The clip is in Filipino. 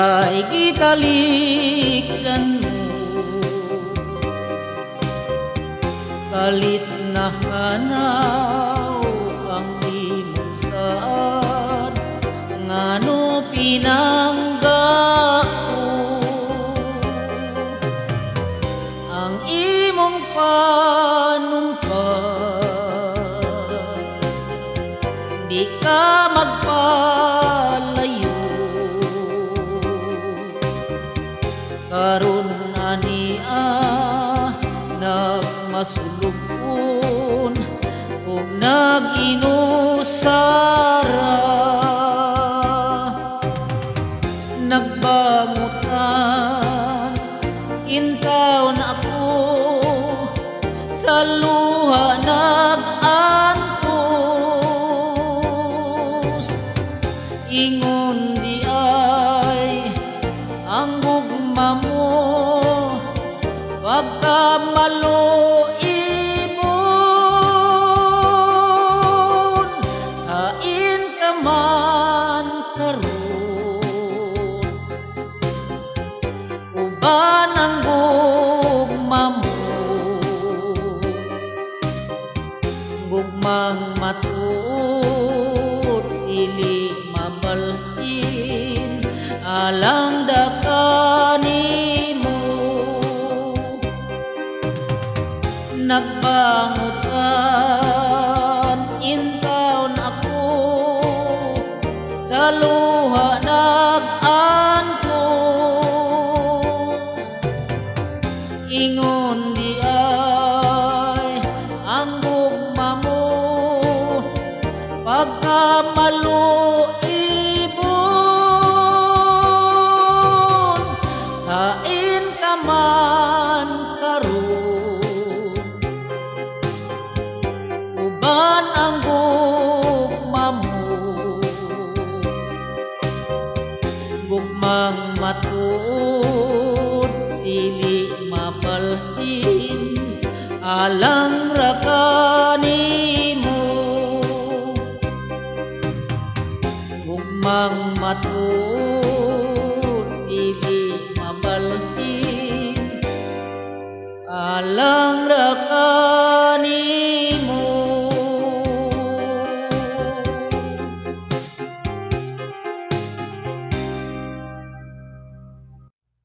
kay gitalikdan mo, kalit na hanaw ang imong saad, ngano pinanggao ang imong panungkat, di ka magpalayo. Karon ania nagmasulubon ug nag-inusara, nagbangutan intawon ako sa luha nag-antos, ingon di ay ang gugma mo pagkamalo ibon, hain ka man karon, uban ang gugma mo, gugmang matuod dili mabalhin, alang dakanimo nagbangutan intawon ako sa luha nag-antos, ingon di ay ang gugma mo pagkamalo ibon, hain ka man karon, uban ang gugma mo, gugmang matuod dili mabalhin, alang ra kanimo, gugmang